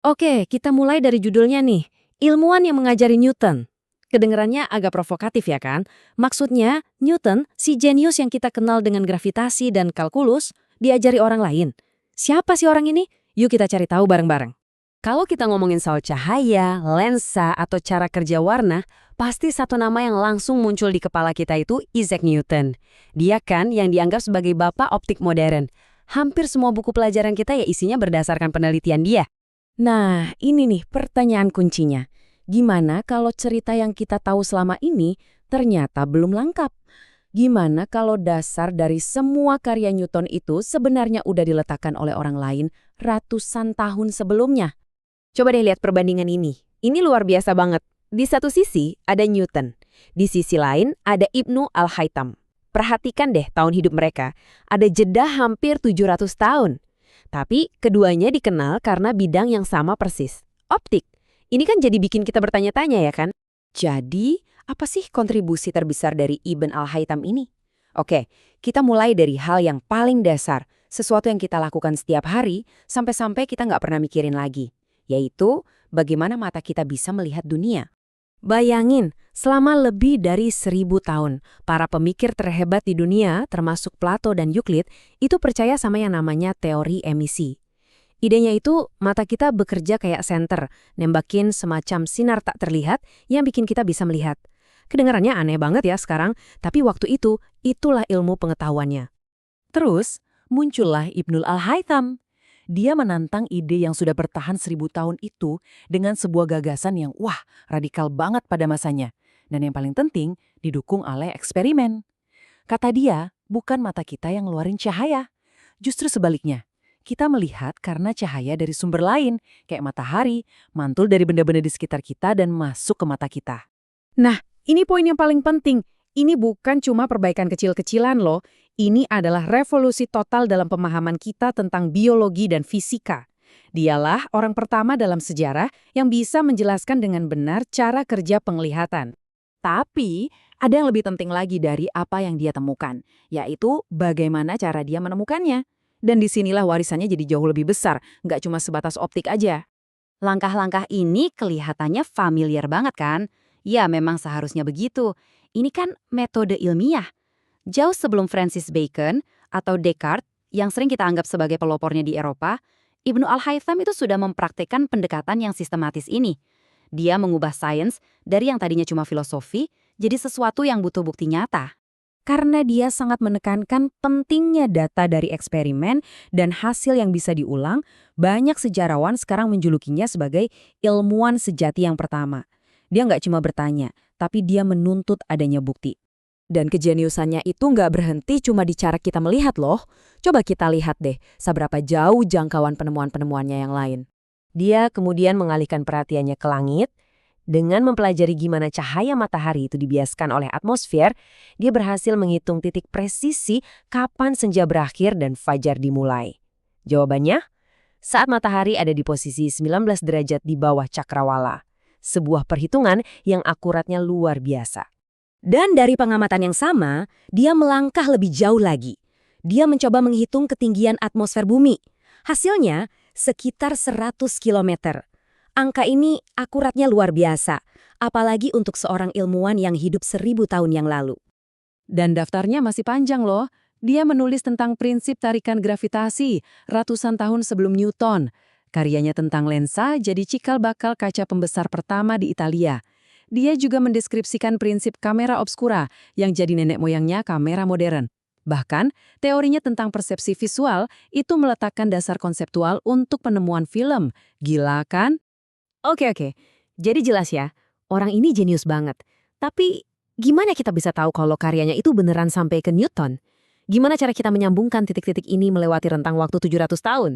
Oke, kita mulai dari judulnya nih. Ilmuwan yang mengajari Newton. Kedengarannya agak provokatif ya kan? Maksudnya, Newton, si jenius yang kita kenal dengan gravitasi dan kalkulus, diajari orang lain. Siapa sih orang ini? Yuk kita cari tahu bareng-bareng. Kalau kita ngomongin soal cahaya, lensa, atau cara kerja warna, pasti satu nama yang langsung muncul di kepala kita itu Isaac Newton. Dia kan yang dianggap sebagai bapak optik modern. Hampir semua buku pelajaran kita ya isinya berdasarkan penelitian dia. Nah, ini nih pertanyaan kuncinya. Gimana kalau cerita yang kita tahu selama ini ternyata belum lengkap? Gimana kalau dasar dari semua karya Newton itu sebenarnya udah diletakkan oleh orang lain ratusan tahun sebelumnya? Coba deh lihat perbandingan ini. Ini luar biasa banget. Di satu sisi ada Newton, di sisi lain ada Ibnu Al-Haytham. Perhatikan deh tahun hidup mereka. Ada jeda hampir 700 tahun. Tapi keduanya dikenal karena bidang yang sama persis. Optik. Ini kan jadi bikin kita bertanya-tanya ya kan? Jadi, apa sih kontribusi terbesar dari Ibn Al-Haytham ini? Oke, kita mulai dari hal yang paling dasar. Sesuatu yang kita lakukan setiap hari, sampai-sampai kita nggak pernah mikirin lagi. Yaitu, bagaimana mata kita bisa melihat dunia. Bayangin, selama lebih dari 1000 tahun, para pemikir terhebat di dunia, termasuk Plato dan Euclid, itu percaya sama yang namanya teori emisi. Idenya itu, mata kita bekerja kayak senter, nembakin semacam sinar tak terlihat yang bikin kita bisa melihat. Kedengarannya aneh banget ya sekarang, tapi waktu itu, itulah ilmu pengetahuannya. Terus, muncullah Ibnul Al-Haytham. Dia menantang ide yang sudah bertahan 1000 tahun itu dengan sebuah gagasan yang radikal banget pada masanya. Dan yang paling penting, didukung oleh eksperimen. Kata dia, bukan mata kita yang ngeluarin cahaya. Justru sebaliknya, kita melihat karena cahaya dari sumber lain, kayak matahari, mantul dari benda-benda di sekitar kita dan masuk ke mata kita. Nah, ini poin yang paling penting. Ini bukan cuma perbaikan kecil-kecilan loh. Ini adalah revolusi total dalam pemahaman kita tentang biologi dan fisika. Dialah orang pertama dalam sejarah yang bisa menjelaskan dengan benar cara kerja penglihatan. Tapi, ada yang lebih penting lagi dari apa yang dia temukan, yaitu bagaimana cara dia menemukannya. Dan disinilah warisannya jadi jauh lebih besar, nggak cuma sebatas optik aja. Langkah-langkah ini kelihatannya familiar banget kan? Ya, memang seharusnya begitu. Ini kan metode ilmiah. Jauh sebelum Francis Bacon atau Descartes yang sering kita anggap sebagai pelopornya di Eropa, Ibnu Al-Haytham itu sudah mempraktikkan pendekatan yang sistematis ini. Dia mengubah sains dari yang tadinya cuma filosofi jadi sesuatu yang butuh bukti nyata. Karena dia sangat menekankan pentingnya data dari eksperimen dan hasil yang bisa diulang, banyak sejarawan sekarang menjulukinya sebagai ilmuwan sejati yang pertama. Dia nggak cuma bertanya, tapi dia menuntut adanya bukti. Dan kejeniusannya itu nggak berhenti cuma di cara kita melihat loh. Coba kita lihat deh, seberapa jauh jangkauan penemuan-penemuannya yang lain. Dia kemudian mengalihkan perhatiannya ke langit. Dengan mempelajari gimana cahaya matahari itu dibiaskan oleh atmosfer, dia berhasil menghitung titik presisi kapan senja berakhir dan fajar dimulai. Jawabannya, saat matahari ada di posisi 19 derajat di bawah cakrawala. Sebuah perhitungan yang akuratnya luar biasa. Dan dari pengamatan yang sama, dia melangkah lebih jauh lagi. Dia mencoba menghitung ketinggian atmosfer bumi. Hasilnya sekitar 100 km. Angka ini akuratnya luar biasa, apalagi untuk seorang ilmuwan yang hidup 1000 tahun yang lalu. Dan daftarnya masih panjang loh. Dia menulis tentang prinsip tarikan gravitasi ratusan tahun sebelum Newton. Karyanya tentang lensa jadi cikal bakal kaca pembesar pertama di Italia. Dia juga mendeskripsikan prinsip kamera obscura yang jadi nenek moyangnya kamera modern. Bahkan, teorinya tentang persepsi visual itu meletakkan dasar konseptual untuk penemuan film. Gila kan? Oke. Jadi jelas ya, orang ini jenius banget. Tapi, gimana kita bisa tahu kalau karyanya itu beneran sampai ke Newton? Gimana cara kita menyambungkan titik-titik ini melewati rentang waktu 700 tahun?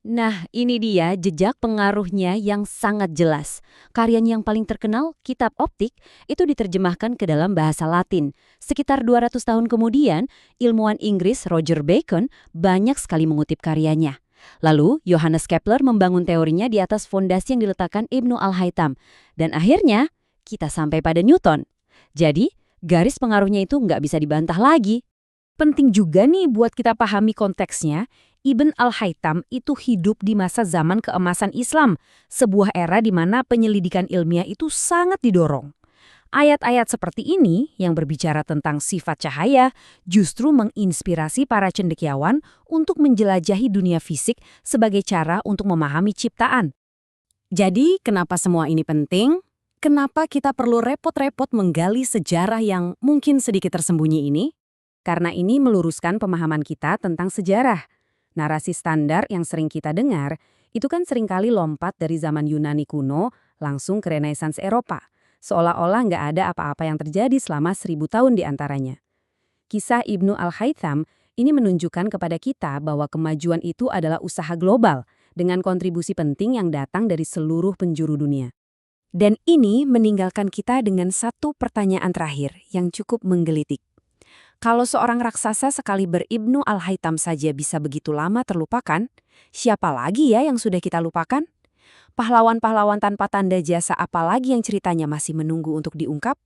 Nah, ini dia jejak pengaruhnya yang sangat jelas. Karyanya yang paling terkenal, Kitab Optik, itu diterjemahkan ke dalam bahasa Latin. Sekitar 200 tahun kemudian, ilmuwan Inggris Roger Bacon banyak sekali mengutip karyanya. Lalu, Johannes Kepler membangun teorinya di atas fondasi yang diletakkan Ibnu Al-Haytham. Dan akhirnya, kita sampai pada Newton. Jadi, garis pengaruhnya itu nggak bisa dibantah lagi. Penting juga nih buat kita pahami konteksnya, Ibn al-Haytham itu hidup di masa zaman keemasan Islam, sebuah era di mana penyelidikan ilmiah itu sangat didorong. Ayat-ayat seperti ini yang berbicara tentang sifat cahaya justru menginspirasi para cendekiawan untuk menjelajahi dunia fisik sebagai cara untuk memahami ciptaan. Jadi, kenapa semua ini penting? Kenapa kita perlu repot-repot menggali sejarah yang mungkin sedikit tersembunyi ini? Karena ini meluruskan pemahaman kita tentang sejarah. Narasi standar yang sering kita dengar, itu kan seringkali lompat dari zaman Yunani kuno langsung ke Renaissance Eropa. Seolah-olah nggak ada apa-apa yang terjadi selama 1000 tahun di antaranya. Kisah Ibnu al-Haytham ini menunjukkan kepada kita bahwa kemajuan itu adalah usaha global dengan kontribusi penting yang datang dari seluruh penjuru dunia. Dan ini meninggalkan kita dengan satu pertanyaan terakhir yang cukup menggelitik. Kalau seorang raksasa sekali Ibnu al-Haytham saja bisa begitu lama terlupakan, siapa lagi ya yang sudah kita lupakan? Pahlawan-pahlawan tanpa tanda jasa apa lagi yang ceritanya masih menunggu untuk diungkap?